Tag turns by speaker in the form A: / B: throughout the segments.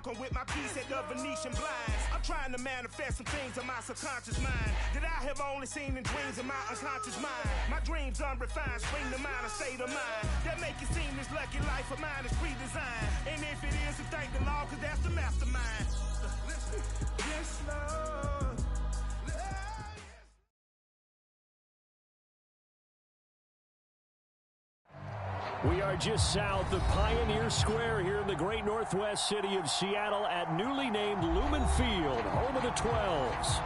A: balcony with my piece at the Venetian blinds. I'm trying to manifest some things in my subconscious mind that I have only seen in dreams in my unconscious mind. My dreams unrefined, spring to mind, a state of mind that make it seem this lucky life of mine is pre-designed. And if it is, then thank the Lord, cause that's the mastermind. Yes, Lord.
B: We are just south of Pioneer Square here in the great northwest city of Seattle at newly named Lumen Field, home of the 12s.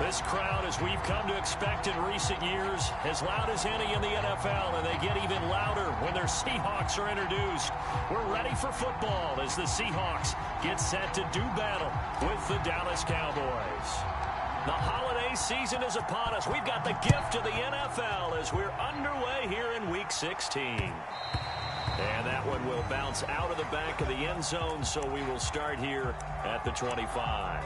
B: This crowd, as we've come to expect in recent years, as loud as any in the NFL, and they get even louder when their Seahawks are introduced. We're ready for football as the Seahawks get set to do battle with the Dallas Cowboys. The holiday season is upon us. We've got the gift of the NFL as we're underway here in Week 16. And that one will bounce out of the back of the end zone, so we will start here at the 25.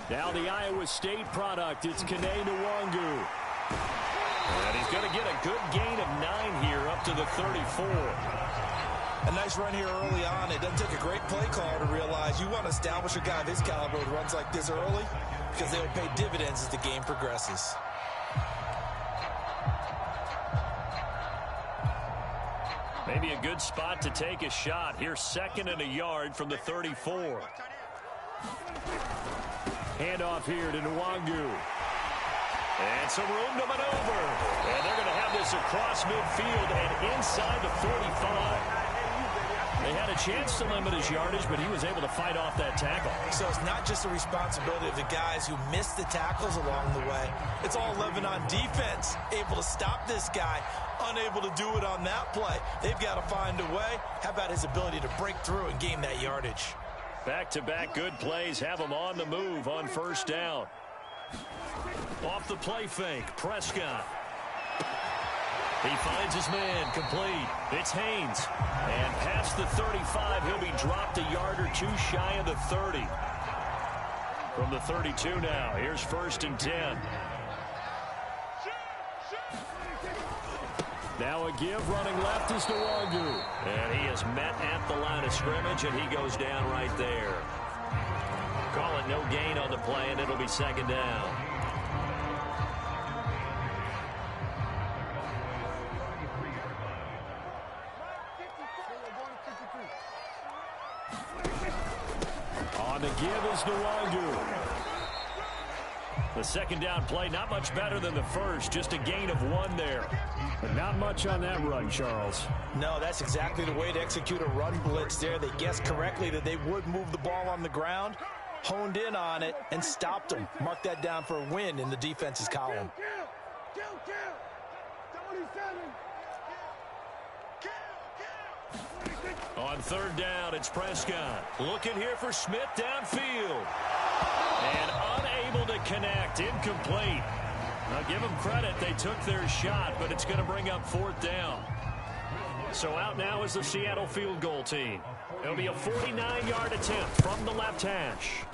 B: Now the Iowa State product, it's Kene Nwangu. And he's going to get a good gain of 9 here up to the 34.
C: A nice run here early on. It doesn't take a great play call to realize you want to establish a guy of his caliber who runs like this early because they will pay dividends as the game progresses.
B: Maybe a good spot to take a shot. Here's 2nd and a yard from the 34. Handoff here to Nwangu. And some room to maneuver. And they're going to have this across midfield and inside the 45. They had a chance to limit his yardage, but he was able to fight off that tackle.
C: So it's not just the responsibility of the guys who missed the tackles along the way. It's all Lebanon defense, able to stop this guy, unable to do it on that play. They've got to find a way. How about his ability to break through and gain that yardage?
B: Back-to-back good plays have him on the move on first down. Off the play fake, Prescott. He finds his man, complete. It's Haynes. And past the 35, he'll be dropped a yard or two shy of the 30. From the 32 now, here's 1st and 10. Now a give running left is Nwangu. And he is met at the line of scrimmage, and he goes down right there. Call it no gain on the play, and it'll be 2nd down. On the give is Nwangu. The 2nd down play, not much better than the first, just a gain of 1 there. But not much on that run, Charles.
C: No, that's exactly the way to execute a run blitz there. They guessed correctly that they would move the ball on the ground, honed in on it, and stopped them. Mark that down for a win in the defense's column.
B: On 3rd down, it's Prescott. Looking here for Smith downfield. And unable to connect. Incomplete. Now give them credit. They took their shot, but it's going to bring up 4th down. So out now is the Seattle field goal team. It'll be a 49-yard attempt from the left hash.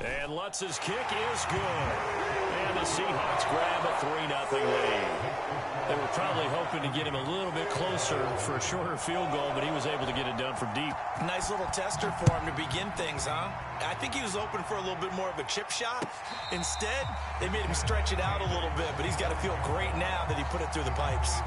B: And Lutz's kick is good. And the Seahawks grab a 3-0 lead. They were probably hoping to get him a little bit closer for a shorter field goal, but he was able to get it done from deep.
C: Nice little tester for him to begin things, huh? I think he was open for a little bit more of a chip shot. Instead, they made him stretch it out a little bit, but he's got to feel great now that he put it through the pipes.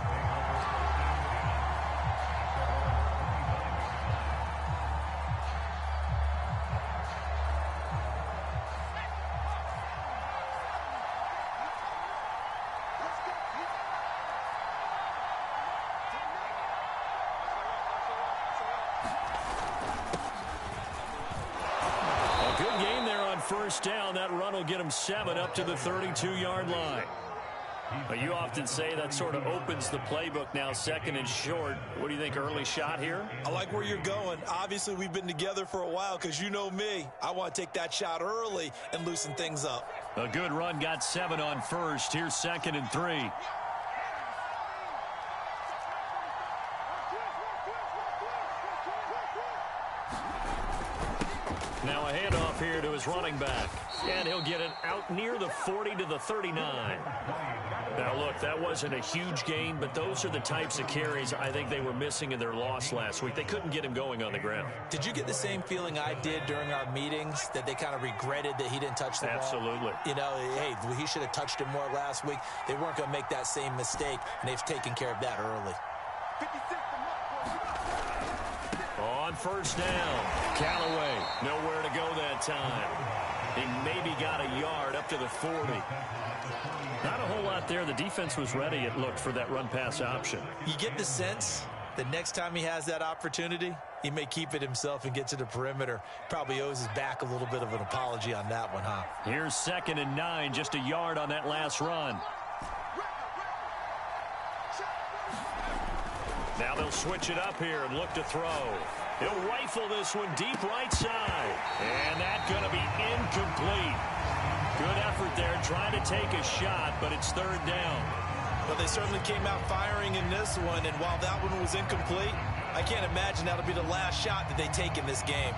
B: First down, that run will get him 7 up to the 32-yard line. But you often say that sort of opens the playbook now, 2nd and short. What do you think, early shot here?
C: I like where you're going. Obviously, we've been together for a while because you know me. I want to take that shot early and loosen things up.
B: A good run, got 7 on first. Here's 2nd and 3. Now a handoff here to his running back. And he'll get it out near the 40 to the 39. Now, look, that wasn't a huge gain, but those are the types of carries I think they were missing in their loss last week. They couldn't get him going on the ground.
C: Did you get the same feeling I did during our meetings, that they kind of regretted that he didn't touch the ball?
B: Absolutely.
C: You know, hey, he should have touched it more last week. They weren't going to make that same mistake, and they've taken care of that early.
B: On first down, Callaway nowhere to go that time. He maybe got a yard up to the 40. Not a whole lot there. The defense was ready, it looked, for that run-pass option.
C: You get the sense that next time he has that opportunity, he may keep it himself and get to the perimeter. Probably owes his back a little bit of an apology on that one, huh?
B: Here's 2nd and 9, just a yard on that last run. Now they'll switch it up here and look to throw. He'll rifle this one deep right side. And that's going to be incomplete. Good effort there, trying to take a shot, but it's 3rd down.
C: Well, they certainly came out firing in this one, and while that one was incomplete, I can't imagine that'll be the last shot that they take in this game.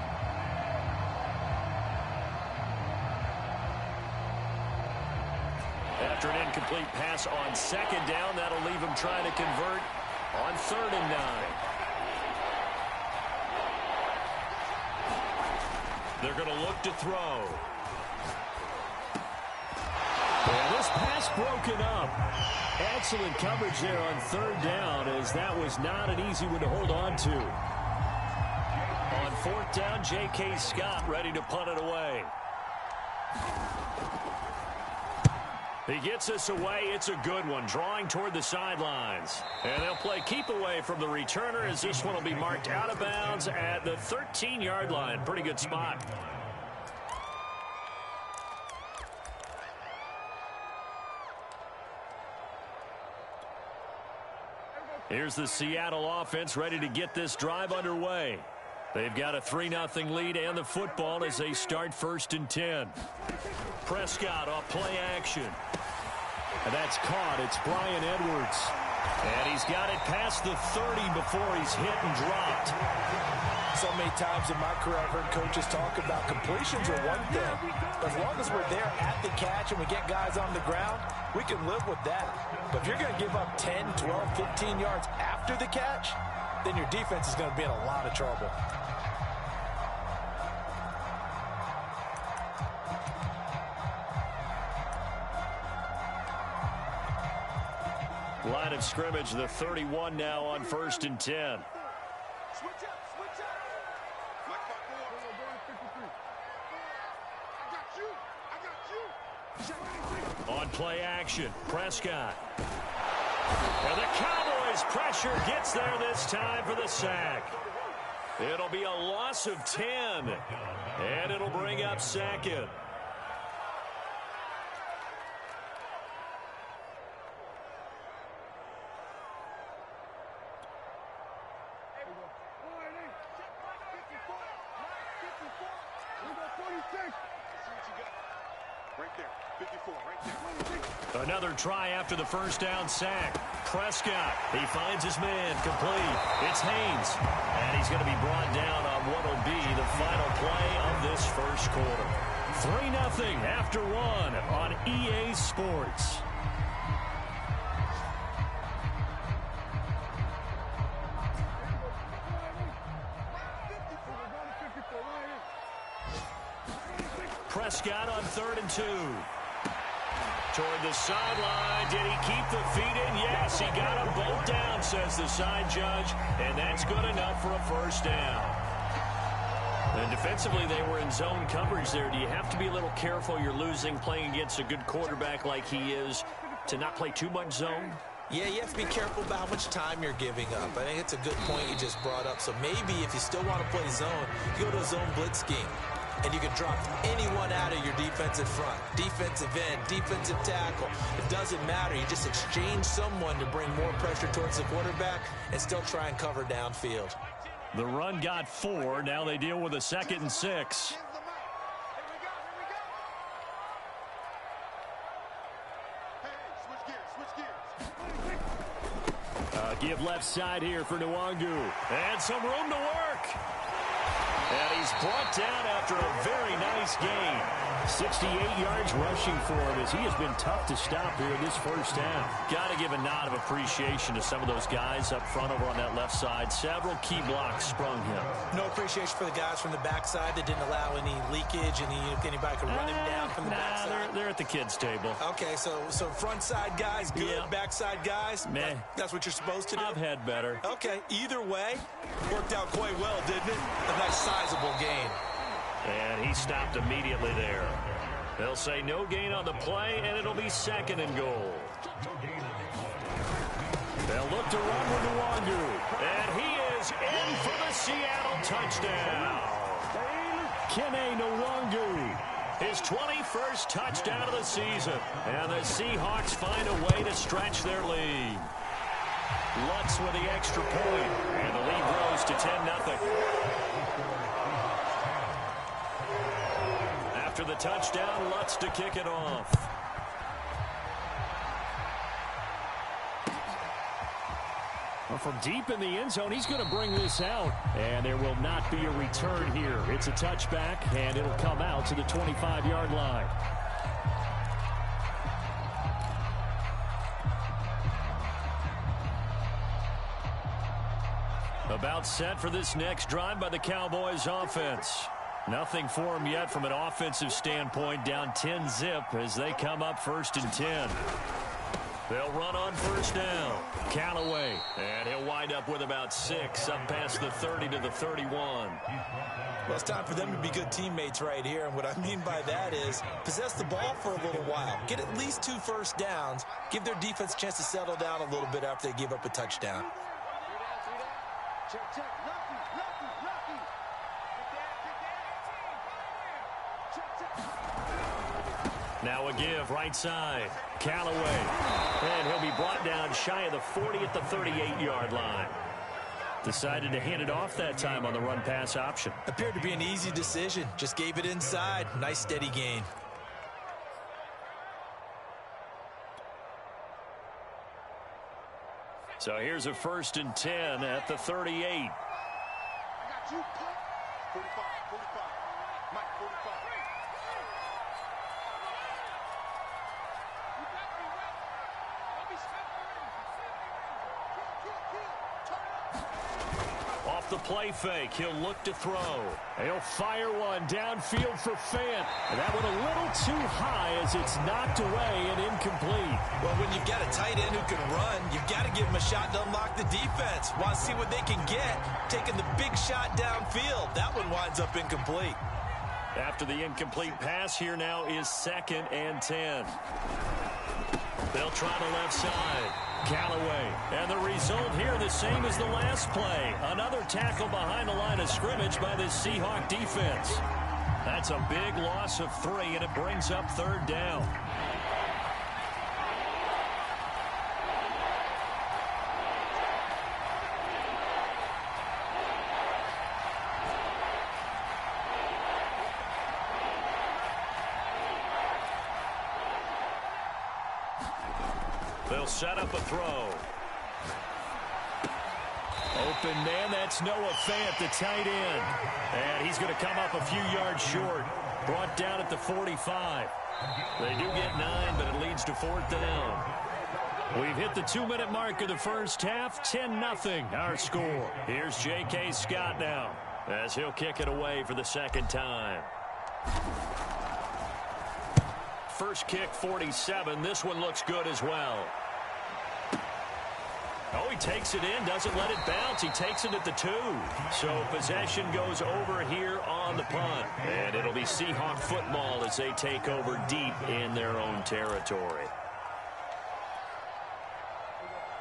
B: After an incomplete pass on 2nd down, that'll leave him trying to convert on 3rd and 9. They're going to look to throw. And this pass broken up. Excellent coverage there on 3rd down, as that was not an easy one to hold on to. On 4th down, J.K. Scott ready to punt it away. He gets us away. It's a good one, drawing toward the sidelines. And they'll play keep away from the returner, as this one will be marked out of bounds at the 13-yard line. Pretty good spot. Here's the Seattle offense ready to get this drive underway. They've got a 3-0 lead and the football as they start 1st and 10. Prescott off play action. And that's caught. It's Brian Edwards. And he's got it past the 30 before he's hit and dropped.
C: So many times in my career I've heard coaches talk about completions are one thing. But as long as we're there at the catch and we get guys on the ground, we can live with that. But if you're going to give up 10, 12, 15 yards after the catch, then your defense is going to be in a lot of trouble.
B: Line of scrimmage, the 31 now on 1st and 10.
A: Switch up, switch up. I got you.
B: On play action, Prescott. And the Cowboys' pressure gets there this time for the sack. It'll be a loss of 10, and it'll bring up 2nd. Another try after the 1st down sack. Prescott, he finds his man, complete. It's Haynes, and he's going to be brought down on what will be the final play of this 1st quarter. 3-0 after 1 on EA Sports. Prescott on 3rd and 2. Toward the sideline. Did he keep the feet in? Yes, he got them both down, says the side judge, and that's good enough for a 1st down. And defensively, they were in zone coverage there. Do you have to be a little careful? You're losing, playing against a good quarterback like he is, to not play too much zone?
C: Yeah, you have to be careful about how much time you're giving up. I think it's a good point you just brought up. So maybe if you still want to play zone, you go to a zone blitz scheme. And you can drop anyone out of your defensive front. Defensive end, defensive tackle. It doesn't matter. You just exchange someone to bring more pressure towards the quarterback and still try and cover downfield.
B: The run got 4. Now they deal with a 2nd and 6. Give left side here for Nwangu. And some room to work. And he's brought down after a very nice gain. 68 yards rushing for him as he has been tough to stop here in this first half.
D: Got to give a nod of appreciation to some of those guys up front over on that left side. Several key blocks sprung him.
C: No appreciation for the guys from the backside that didn't allow any leakage, anybody could run him down from the backside.
D: They're at the kids' table.
C: Okay, so front side guys good,
D: yeah.
C: Backside guys,
D: meh.
C: That's what you're supposed to do?
D: I've had better.
C: Okay, either way, worked out quite well, didn't it? A nice sizable gain.
B: And he stopped immediately there. They'll say no gain on the play, and it'll be 2nd and goal. They'll look to run with Nwangu. And he is in for the Seattle touchdown. Kene Nwangu. His 21st touchdown of the season. And the Seahawks find a way to stretch their lead. Lutz with the extra point. And the lead grows to 10-0. After the touchdown, Lutz to kick it off. Well, from deep in the end zone, he's going to bring this out. And there will not be a return here. It's a touchback, and it'll come out to the 25-yard line. About set for this next drive by the Cowboys offense. Nothing for them yet from an offensive standpoint, down 10-zip as they come up 1st and 10. They'll run on 1st down. Callaway, and he'll wind up with about 6, up past the 30 to the 31.
C: Well, it's time for them to be good teammates right here, and what I mean by that is possess the ball for a little while. Get at least 2 first downs. Give their defense a chance to settle down a little bit after they give up a touchdown.
E: Check. Lucky.
B: Now a give, right side. Callaway. And he'll be brought down shy of the 40 at the 38-yard line. Decided to hand it off that time on the run-pass option.
C: Appeared to be an easy decision. Just gave it inside. Nice steady gain.
B: So here's a 1st and 10 at the 38.
E: I got you. 45. Mike, 45.
B: Off the play fake, he'll look to throw. He'll fire one downfield for Fant. And that one a little too high as it's knocked away and incomplete.
C: Well, when you've got a tight end who can run, you've got to give him a shot to unlock the defense. Want to see what they can get, taking the big shot downfield. That one winds up incomplete.
B: After the incomplete pass, here now is 2nd and 10. They'll try the left side. Callaway. And the result here the same as the last play. Another tackle behind the line of scrimmage by the Seahawk defense. That's a big loss of 3, and it brings up 3rd down. They'll set up a throw. Open man, that's Noah Fant, the tight end. And he's going to come up a few yards short. Brought down at the 45. They do get 9, but it leads to 4th down. We've hit the 2-minute mark of the first half. 10-0 our score. Here's J.K. Scott now as he'll kick it away for the 2nd time. First kick, 47. This one looks good as well. Oh, he takes it in, doesn't let it bounce. He takes it at the 2. So possession goes over here on the punt. And it'll be Seahawk football as they take over deep in their own territory.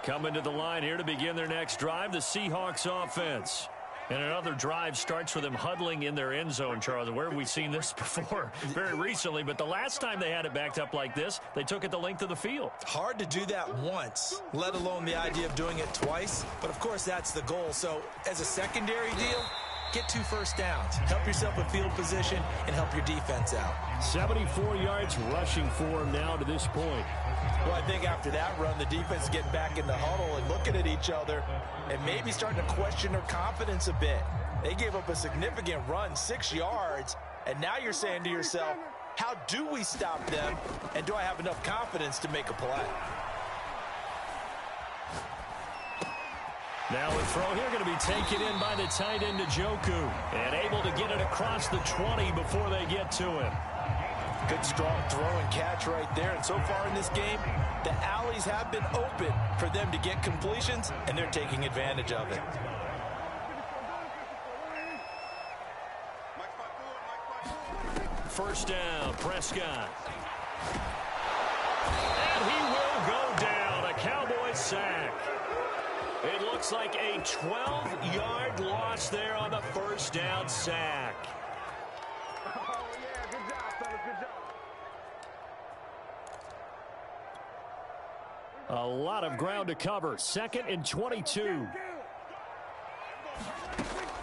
B: Coming to the line here to begin their next drive, the Seahawks offense. And another drive starts with them huddling in their end zone, Charles. Where have we seen this before? Very recently, but the last time they had it backed up like this, they took it the length of the field.
C: Hard to do that once, let alone the idea of doing it twice. But, of course, that's the goal. So, as a secondary deal, get 2 first downs. Help yourself with field position and help your defense out.
B: 74 yards rushing for him now to this point.
C: Well, I think after that run, the defense getting back in the huddle and looking at each other and maybe starting to question their confidence a bit. They gave up a significant run, 6 yards, and now you're saying to yourself, how do we stop them, and do I have enough confidence to make a play?
B: Now a throw here going to be taken in by the tight end Njoku, and able to get it across the 20 before they get to him.
C: Good strong throw and catch right there, and so far in this game, the alleys have been open for them to get completions, and they're taking advantage of it.
B: First down, Prescott. And he will go down, a Cowboys sack. It looks like a 12-yard loss there on the first down sack.
E: Oh, yeah, good job, fellas, good job.
B: A lot of ground to cover. 2nd and 22.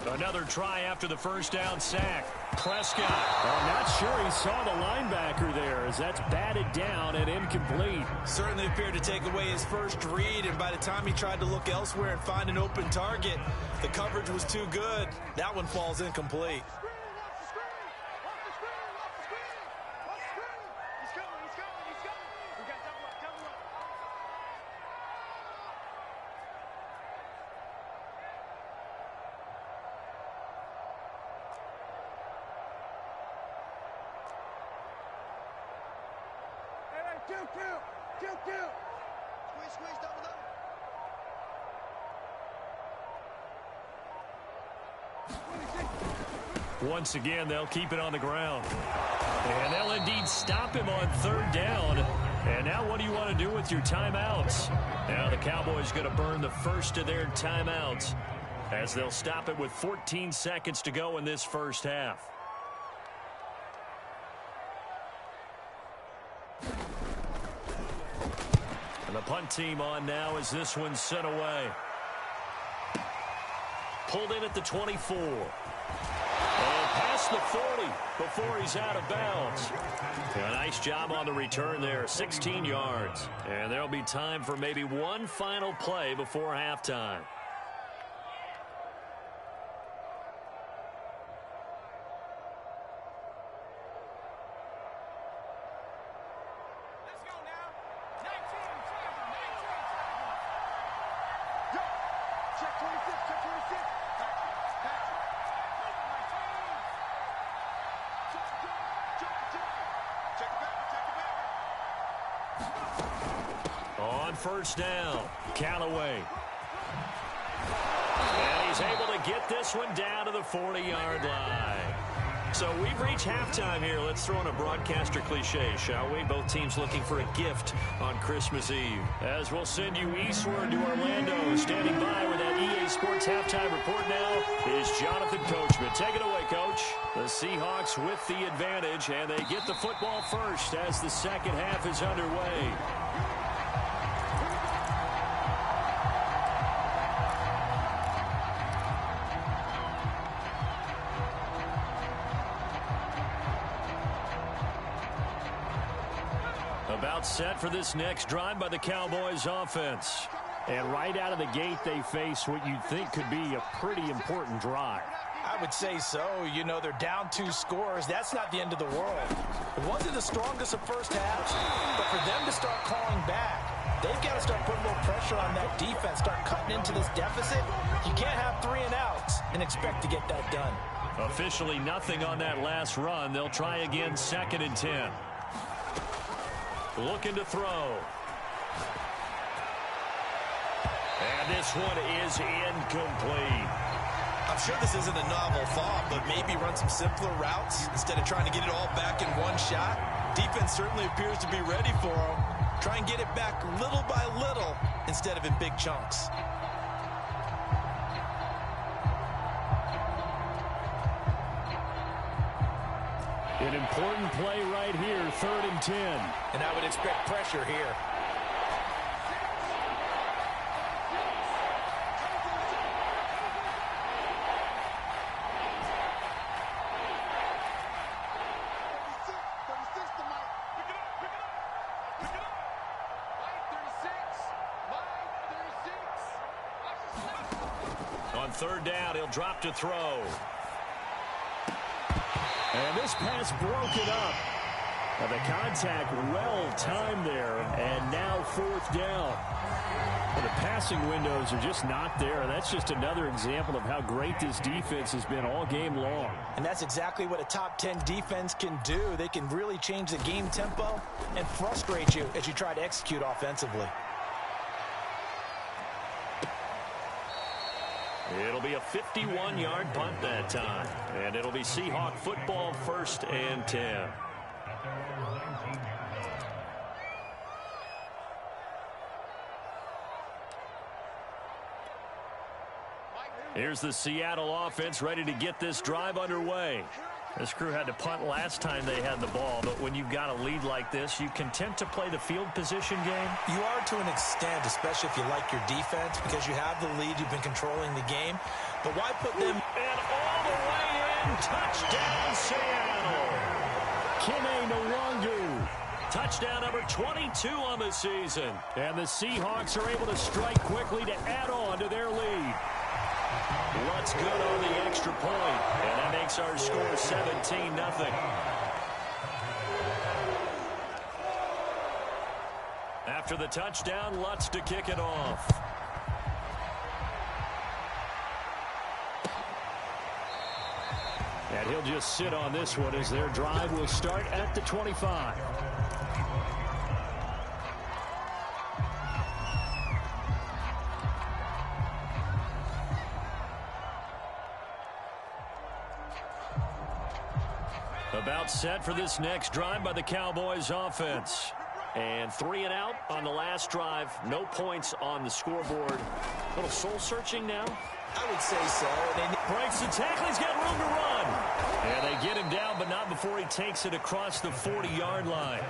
B: Another try after the first down sack. Prescott. I'm not sure he saw the linebacker there, as that's batted down and incomplete.
C: Certainly appeared to take away his first read, and by the time he tried to look elsewhere and find an open target, the coverage was too good. That one falls incomplete.
E: Squeeze, double up.
B: Once again, they'll keep it on the ground. And they'll indeed stop him on 3rd down. And now what do you want to do with your timeouts? Now the Cowboys going to burn the first of their timeouts, as they'll stop it with 14 seconds to go in this first half. And the punt team on now as this one's sent away. Pulled in at the 24. And past the 40 before he's out of bounds. A nice job on the return there, 16 yards. And there'll be time for maybe one final play before halftime. On first down, Callaway. And he's able to get this one down to the 40-yard line. So we've reached halftime here. Let's throw in a broadcaster cliche, shall we? Both teams looking for a gift on Christmas Eve. As we'll send you eastward to Orlando. Standing by with that EA Sports halftime report now is Jonathan Coachman. Take it away, Coach. The Seahawks with the advantage, and they get the football first as the second half is underway. About set for this next drive by the Cowboys offense. And right out of the gate, they face what you'd think could be a pretty important drive.
C: I would say so. You know, they're down 2 scores. That's not the end of the world. It wasn't the strongest of first halves, but for them to start calling back, they've got to start putting more pressure on that defense, start cutting into this deficit. You can't have 3 and outs and expect to get that done.
B: Officially nothing on that last run. They'll try again, 2nd and 10. Looking to throw. And this one is incomplete.
C: I'm sure this isn't a novel thought, but maybe run some simpler routes instead of trying to get it all back in one shot. Defense certainly appears to be ready for them. Try and get it back little by little instead of in big chunks.
B: An important play right here, 3rd and 10.
C: And I would expect pressure here.
D: On third down, he'll drop to throw.
B: And this pass broken up. The contact well-timed there, and now fourth down. Well, the passing windows are just not there. That's just another example of how great this defense has been all game long.
C: And that's exactly what a top 10 defense can do. They can really change the game tempo and frustrate you as you try to execute offensively.
D: It'll be a 51-yard punt that time. And it'll be Seahawk football, 1st and 10. Here's the Seattle offense ready to get this drive underway. This crew had to punt last time they had the ball, but when you've got a lead like this, you content to play the field position game?
C: You are to an extent, especially if you like your defense, because you have the lead, you've been controlling the game. But why put them...
D: And all the way in, touchdown Seattle!
B: Kene Nwangu.
D: Touchdown number 22 on the season.
B: And the Seahawks are able to strike quickly to add on to their lead.
D: Lutz good on the extra point, and that makes our score 17-0. After the touchdown, Lutz to kick it off.
B: And he'll just sit on this one as their drive will start at the 25. About set for this next drive by the Cowboys offense.
D: And 3 and out on the last drive. No points on the scoreboard. A little soul-searching now.
C: I would say so.
D: Breaks the tackle. He's got room to run. And they get him down, but not before he takes it across the 40-yard line.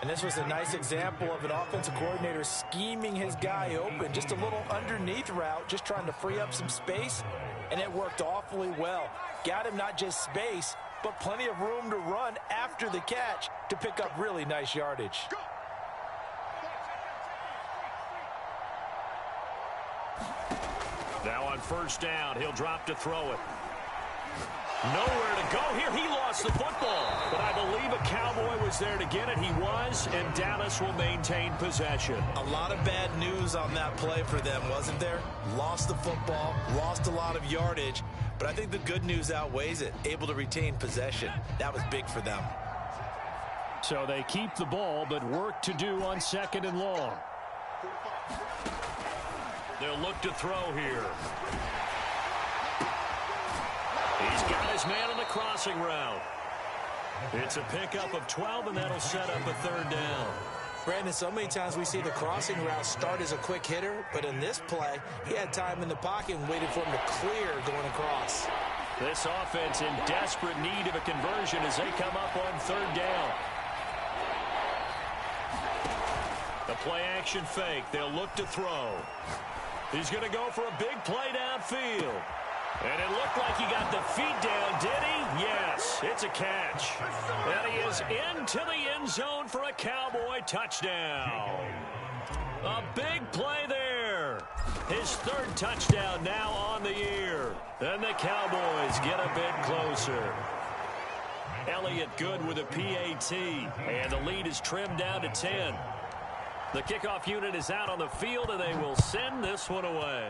C: And this was a nice example of an offensive coordinator scheming his guy open. Just a little underneath route, just trying to free up some space. And it worked awfully well. Got him not just space, but plenty of room to run after the catch to pick up really nice yardage.
D: Now on first down, he'll drop to throw it. Nowhere to go here. He lost the football, but I believe a Cowboy was there to get it. He was, and Dallas will maintain possession.
C: A lot of bad news on that play for them, wasn't there? Lost the football, lost a lot of yardage, but I think the good news outweighs it. Able to retain possession. That was big for them.
B: So they keep the ball, but work to do on 2nd and long.
D: They'll look to throw here. He's got his man on the crossing route. It's a pickup of 12, and that'll set up a 3rd down.
C: Brandon, so many times we see the crossing route start as a quick hitter, but in this play, he had time in the pocket and waited for him to clear going across.
D: This offense in desperate need of a conversion as they come up on 3rd down. The play-action fake. They'll look to throw. He's going to go for a big play downfield. And it looked like he got the feet down, did he? Yes, it's a catch. And he is into the end zone for a Cowboy touchdown. A big play there. His 3rd touchdown now on the year. And the Cowboys get a bit closer. Elliott good with a PAT. And the lead is trimmed down to 10. The kickoff unit is out on the field, and they will send this one away.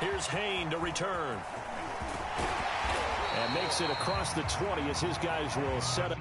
D: Here's Hayne to return.
B: And makes it across the 20 as his guys will set up.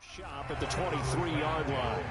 B: Shop at the 23-yard line.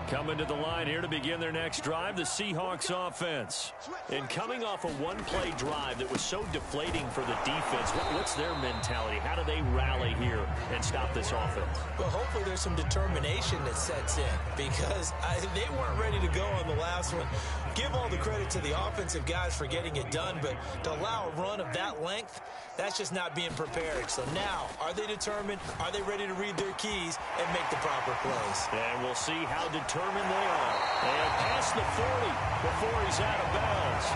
B: Coming to the line here to begin their next drive, the Seahawks offense. And coming off a one-play drive that was so deflating for the defense, what's their mentality? How do they rally here and stop this offense?
C: Well, hopefully there's some determination that sets in because they weren't ready to go on the last one. Give all the credit to the offensive guys for getting it done, but to allow a run of that length, that's just not being prepared. So now, are they determined? Are they ready to read their keys and make the proper plays?
B: And we'll see how determined they are. And past the 40 before he's out of bounds.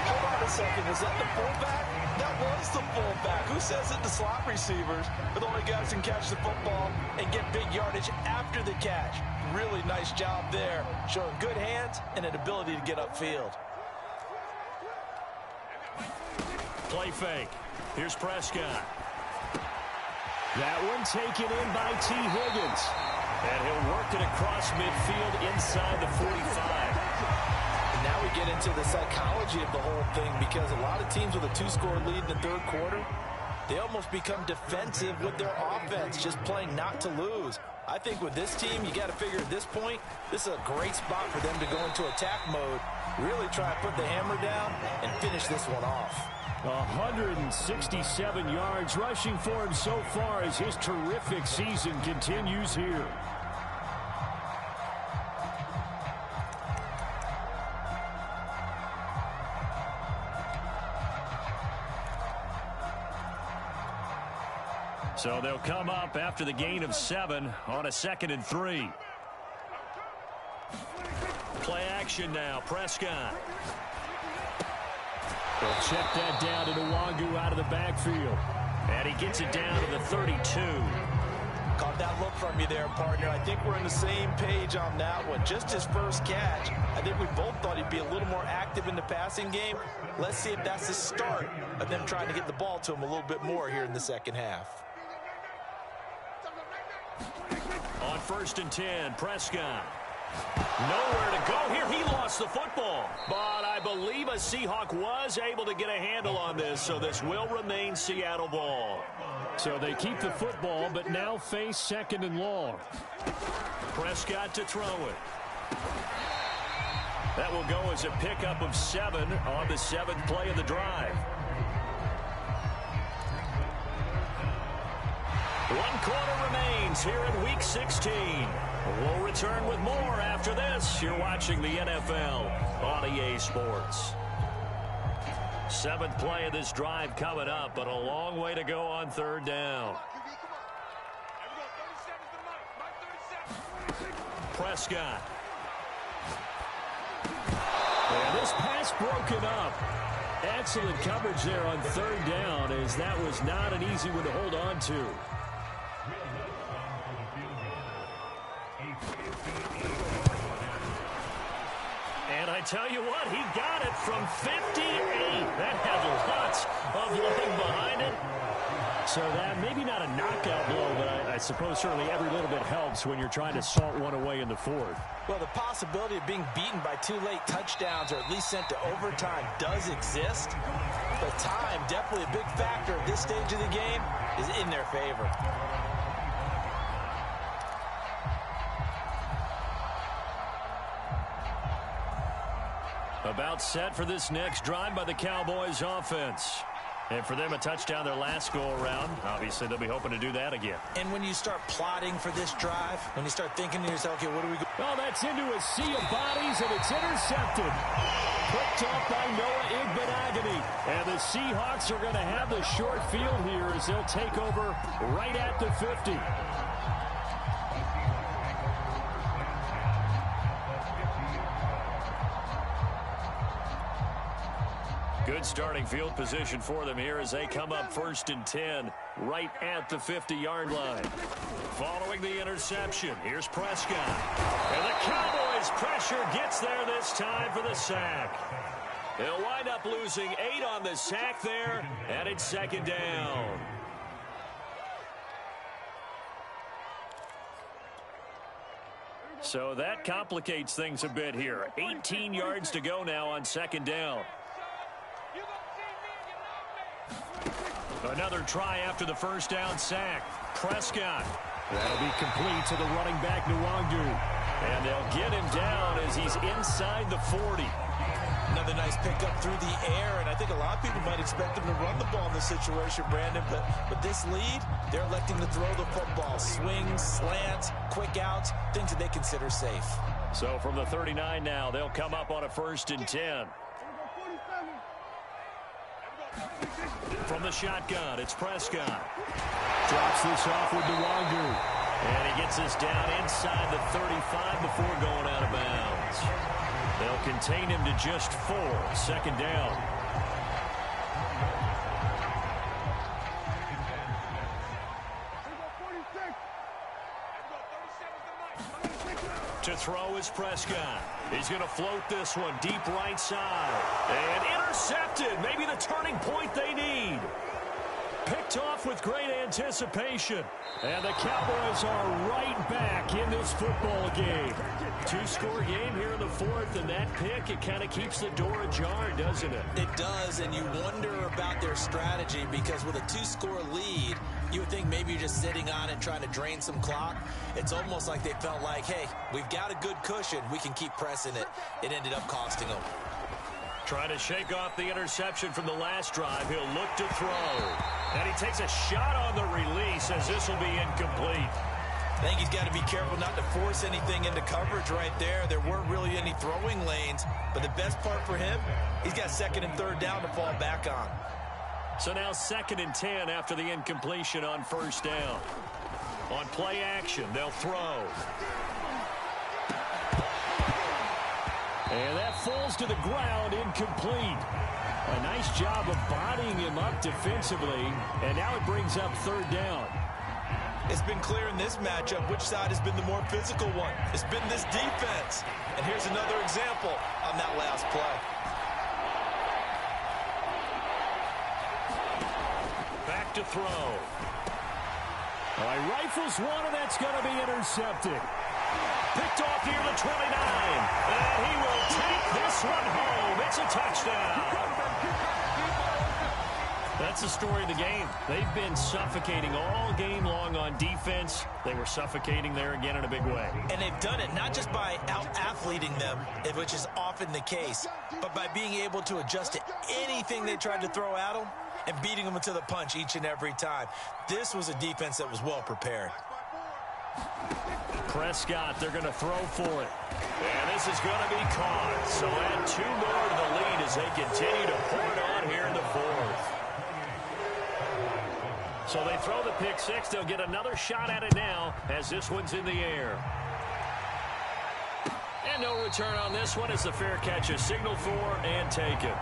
C: Hold on a second. Was that the fullback? That was the fullback. Who says it? The slot receivers are the only guys who can catch the football and get big yardage after the catch. Really nice job there, showing good hands and an ability to get upfield.
B: Play fake. Here's Prescott. That one taken in by T. Higgins. And he'll work it across midfield inside the 45.
C: And now we get into the psychology of the whole thing because a lot of teams with a two-score lead in the third quarter, they almost become defensive with their offense, just playing not to lose. I think with this team, you got to figure at this point, this is a great spot for them to go into attack mode, really try to put the hammer down and finish this one off.
B: 167 yards rushing for him so far as his terrific season continues here. So they'll come up after the gain of 7 on a 2nd and 3. Play action now, Prescott. They'll check that down to Nwangu out of the backfield. And he gets it down to the 32.
C: Caught that look from you there, partner. I think we're on the same page on that one. Just his first catch. I think we both thought he'd be a little more active in the passing game. Let's see if that's the start of them trying to get the ball to him a little bit more here in the second half.
B: On 1st and 10, Prescott. Nowhere to go here. He lost the football. But I believe a Seahawk was able to get a handle on this, so this will remain Seattle ball. So they keep the football, but now face 2nd and long. Prescott to throw it. That will go as a pickup of 7 on the 7th play of the drive. 1 quarter remains here in Week 16. We'll return with more after this. You're watching the NFL on EA Sports. 7th play of this drive coming up, but a long way to go on 3rd down. Prescott. And this pass broken up. Excellent coverage there on 3rd down, as that was not an easy one to hold on to. And I tell you what, he got it from 58. That had lots of looking behind it. So that maybe not a knockout blow, but I suppose certainly every little bit helps when you're trying to salt one away in the 4th.
C: Well, the possibility of being beaten by 2 late touchdowns or at least sent to overtime does exist. But time, definitely a big factor at this stage of the game, is in their favor.
B: About set for this next drive by the Cowboys offense. And for them, a touchdown their last go-around. Obviously, they'll be hoping to do that again.
C: And when you start plotting for this drive, when you start thinking to yourself, okay, what do we go?
B: Oh, that's into a sea of bodies, and it's intercepted. Picked off by Noah Igbenogany. And the Seahawks are going to have the short field here as they'll take over right at the 50. Good starting field position for them here as they come up 1st and 10 right at the 50-yard line. Following the interception, here's Prescott. And the Cowboys pressure gets there this time for the sack. They'll wind up losing 8 on the sack there, and it's 2nd down. So that complicates things a bit here. 18 yards to go now on second down. Another try after the first down sack. Prescott. That'll be complete to the running back, Nwangwu. And they'll get him down as he's inside the 40.
C: Another nice pickup through the air, and I think a lot of people might expect him to run the ball in this situation, Brandon, but with this lead, they're electing to throw the football. Swings, slants, quick outs, things that they consider safe.
B: So from the 39 now, they'll come up on a 1st and 10. From the shotgun, it's Prescott. Drops this off with Nwangwu. And he gets us down inside the 35 before going out of bounds. They'll contain him to just 4. Second down. To throw is Prescott. He's going to float this one deep right side. And intercepted. Maybe the turning point they need. Picked off with great anticipation. And the Cowboys are right back in this football game. 2-score game here in the 4th, and that pick, it kind of keeps the door ajar, doesn't it?
C: It does, and you wonder about their strategy because with a 2-score lead, you would think maybe you're just sitting on it trying to drain some clock. It's almost like they felt like, hey, we've got a good cushion. We can keep pressing it. It ended up costing them.
B: Trying to shake off the interception from the last drive. He'll look to throw. And he takes a shot on the release as this will be incomplete.
C: I think he's got to be careful not to force anything into coverage right there. There weren't really any throwing lanes. But the best part for him, he's got 2nd and 3rd down to fall back on.
B: So now 2nd and 10 after the incompletion on 1st down. On play action, they'll throw. And that falls to the ground, incomplete. A nice job of bodying him up defensively, and now it brings up 3rd down.
C: It's been clear in this matchup which side has been the more physical one. It's been this defense. And here's another example on that last play.
B: Back to throw. All right, rifles one, and that's going to be intercepted. Picked off near the 29. And he will take this one home. It's a touchdown. That's the story of the game. They've been suffocating all game long on defense. They were suffocating there again in a big way.
C: And they've done it not just by out-athleting them, which is often the case, but by being able to adjust to anything they tried to throw at them and beating them to the punch each and every time. This was a defense that was well prepared.
B: Prescott, they're going to throw for it. And this is going to be caught. So add 2 more to the lead as they continue to pour it on here in the 4th. So they throw the pick 6. They'll get another shot at it now as this one's in the air. And no return on this one as the fair catch is signaled for and taken.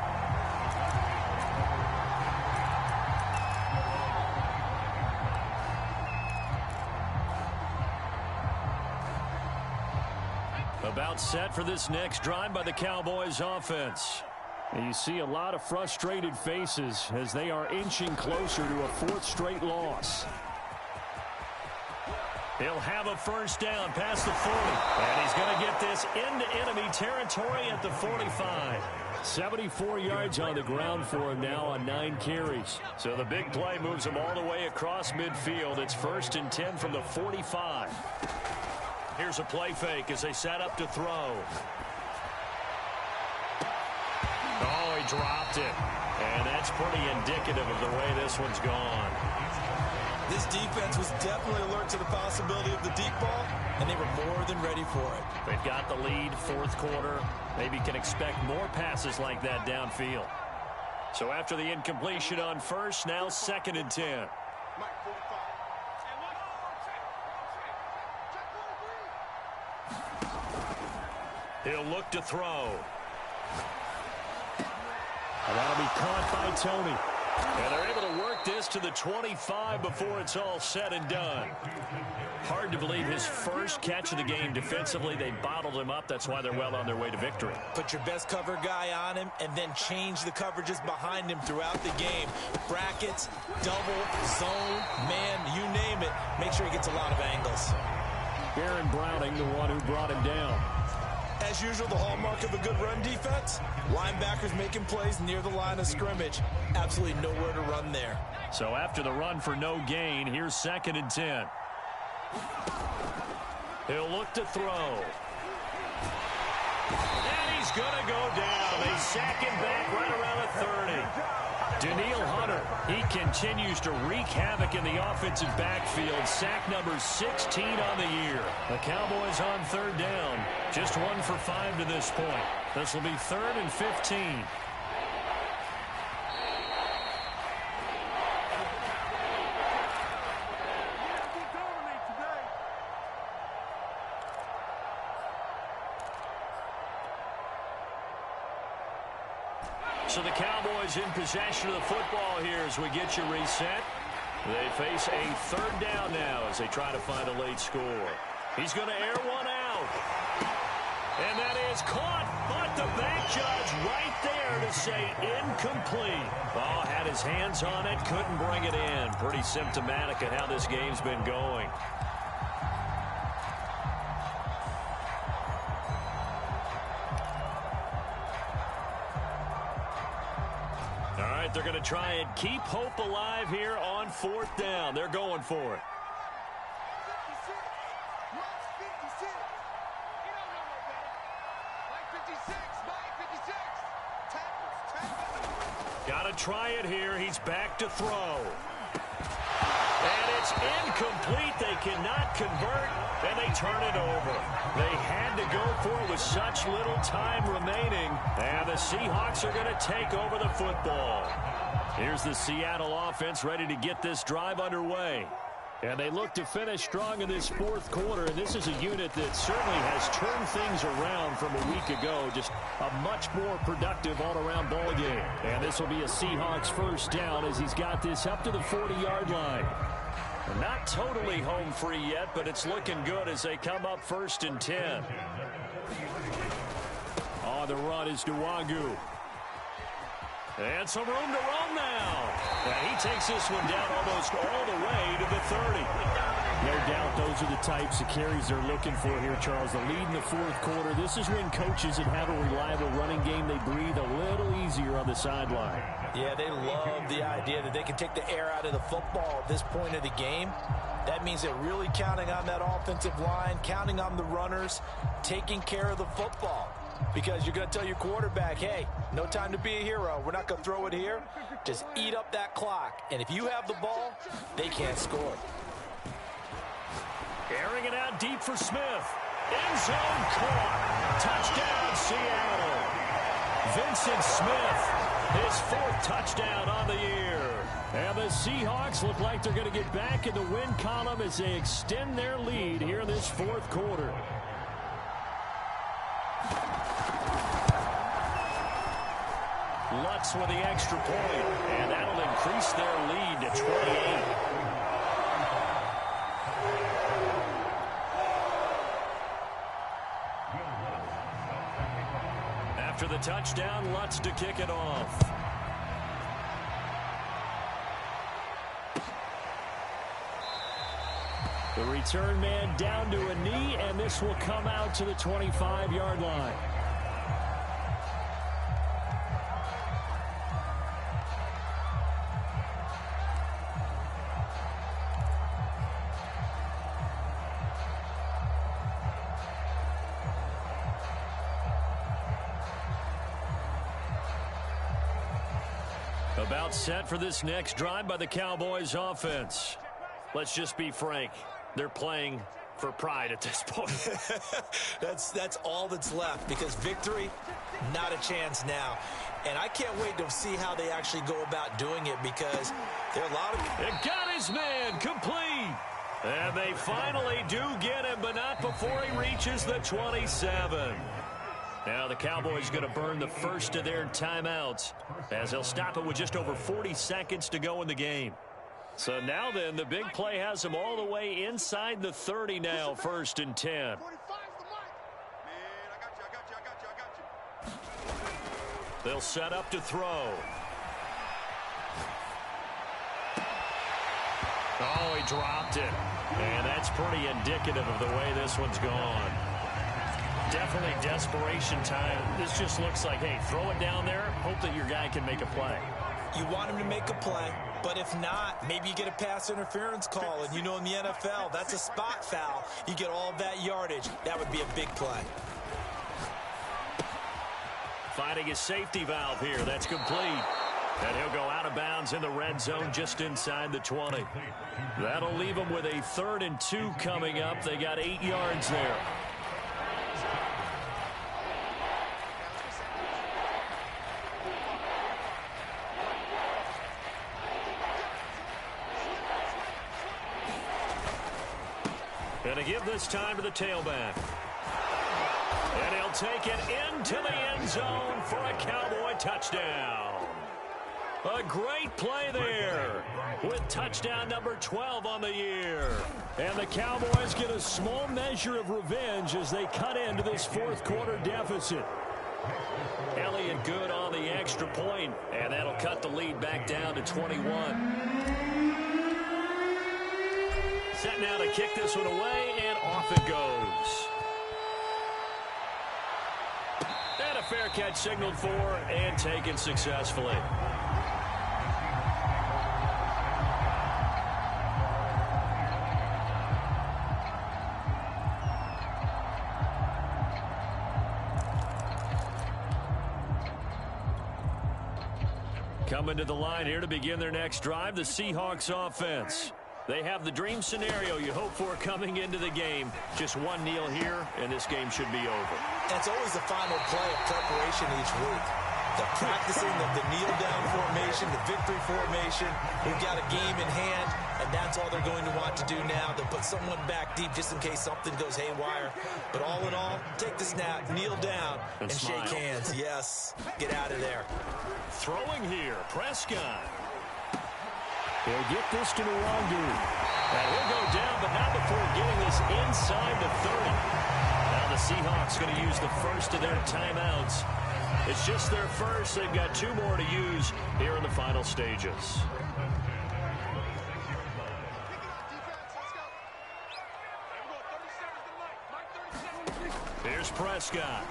B: About set for this next drive by the Cowboys offense. And you see a lot of frustrated faces as they are inching closer to a 4th straight loss. He'll have a 1st down past the 40. And he's going to get this into enemy territory at the 45. 74 yards on the ground for him now on 9 carries. So the big play moves him all the way across midfield. It's 1st and 10 from the 45. Here's a play fake as they set up to throw. Oh, he dropped it. And that's pretty indicative of the way this one's gone.
C: This defense was definitely alert to the possibility of the deep ball, and they were more than ready for it.
B: They've got the lead, 4th quarter. Maybe can expect more passes like that downfield. So after the incompletion on 1st, now 2nd and 10. He'll look to throw. And that'll be caught by Tony. And they're able to work this to the 25 before it's all said and done. Hard to believe his first catch of the game defensively. They bottled him up. That's why they're well on their way to victory.
C: Put your best cover guy on him and then change the coverages behind him throughout the game. Brackets, double, zone, man, you name it. Make sure he gets a lot of angles.
B: Aaron Browning, the one who brought him down.
C: As usual, the hallmark of a good run defense, linebackers making plays near the line of scrimmage. Absolutely nowhere to run there.
D: So after the run for no gain, here's 2nd and 10. He'll look to throw. And he's going to go down. They sack him back right around the 30. Daniil Hunter, he continues to wreak havoc in the offensive backfield. Sack number 16 on the year. The Cowboys on 3rd down. Just 1 for 5 to this point. This will be 3rd and 15. So the Cowboys in possession of the football here as we get you reset. They face a 3rd down now as they try to find a late score. He's going to air one out. And that is caught, but the back judge right there to say incomplete. Oh, had his hands on it, couldn't bring it in. Pretty symptomatic of how this game's been going. They're going to try and keep hope alive here on 4th down. They're going for it. Got to try it here. He's back to throw. And it's incomplete. They cannot convert, and they turn it over. They had to go for it with such little time remaining, and the Seahawks are going to take over the football. Here's the Seattle offense ready to get this drive underway. And they look to finish strong in this 4th quarter, and this is a unit that certainly has turned things around from a week ago. Just a much more productive all-around ball game. And this will be a Seahawks 1st down as he's got this up to the 40-yard line. Not totally home free yet, but it's looking good as they come up 1st and 10. On the run is Nwangu. And some room to run now. And he takes this one down almost all the way to the 30.
B: No doubt those are the types of carries they're looking for here, Charles. The lead in the 4th quarter. This is when coaches that have a reliable running game, they breathe a little easier on the sideline.
C: Yeah, they love the idea that they can take the air out of the football at this point of the game. That means they're really counting on that offensive line, counting on the runners, taking care of the football. Because you're going to tell your quarterback, hey, no time to be a hero. We're not going to throw it here. Just eat up that clock. And if you have the ball, they can't score.
D: Airing it out deep for Smith. End zone caught. Touchdown, Seattle. Vincent Smith, his 4th touchdown on the year. And the Seahawks look like they're going to get back in the win column as they extend their lead here in this 4th quarter. Lutz with the extra point, and that'll increase their lead to 28. After the touchdown, Lutz to kick it off. The return man down to a knee, and this will come out to the 25-yard line. About set for this next drive by the Cowboys offense. Let's just be frank. They're playing for pride at this point.
C: That's all that's left, because victory, not a chance now. And I can't wait to see how they actually go about doing it, because there are a lot of...
D: It got his man complete. And they finally do get him, but not before he reaches the 27. Now the Cowboys going to burn the first of their timeouts as they'll stop it with just over 40 seconds to go in the game. So now then, the big play has them all the way inside the 30 now, 1st and 10. They'll set up to throw. Oh, Oh, he dropped it. And that's pretty indicative of the way this one's gone. Definitely desperation time. This just looks like, hey, throw it down there, hope that your guy can make a play.
C: You want him to make a play, but if not, maybe you get a pass interference call. And you know in the NFL, that's a spot foul. You get all of that yardage. That would be a big play.
D: Finding his safety valve here. That's complete. And he'll go out of bounds in the red zone just inside the 20. That'll leave him with a 3rd and 2 coming up. They got 8 yards there. And to give this time to the tailback. And he'll take it into the end zone for a Cowboy touchdown. A great play there with touchdown number 12 on the year. And the Cowboys get a small measure of revenge as they cut into this 4th quarter deficit. Elliott good on the extra point, and that'll cut the lead back down to 21. Set now to kick this one away, and off it goes. And a fair catch signaled for and taken successfully. Coming to the line here to begin their next drive, the Seahawks offense. They have the dream scenario you hope for coming into the game. Just one kneel here, and this game should be over.
C: That's always the final play of preparation each week. The practicing of the kneel-down formation, the victory formation. We've got a game in hand, and that's all they're going to want to do now. They'll put someone back deep just in case something goes haywire. But all in all, take the snap, kneel down, and shake hands. Yes, get out of there.
D: Throwing here, Prescott. He'll get this to Nwangu. And he'll go down, but not before getting this inside the 30. Now the Seahawks going to use the first of their timeouts. It's just their first. They've got 2 more to use here in the final stages. Here's Prescott.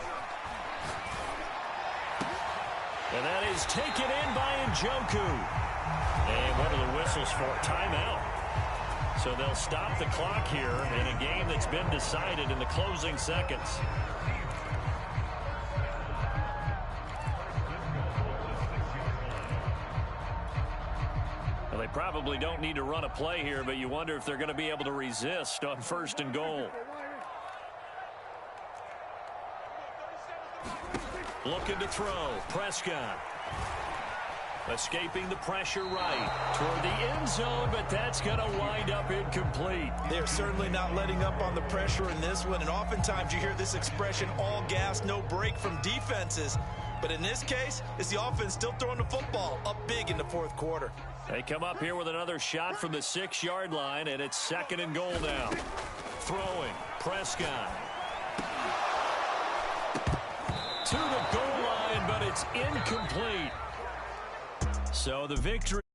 D: And that is taken in by Njoku. And what are the whistles for? Timeout. So they'll stop the clock here in a game that's been decided in the closing seconds. Well, they probably don't need to run a play here, but you wonder if they're going to be able to resist on 1st and goal. Looking to throw. Prescott. Escaping the pressure right toward the end zone, but that's going to wind up incomplete.
C: They're certainly not letting up on the pressure in this one, and oftentimes you hear this expression, all gas, no break from defenses. But in this case, it's the offense still throwing the football up big in the 4th quarter.
D: They come up here with another shot from the 6-yard line, and it's 2nd and goal now. Throwing, Prescott. To the goal line, but it's incomplete. So the victory.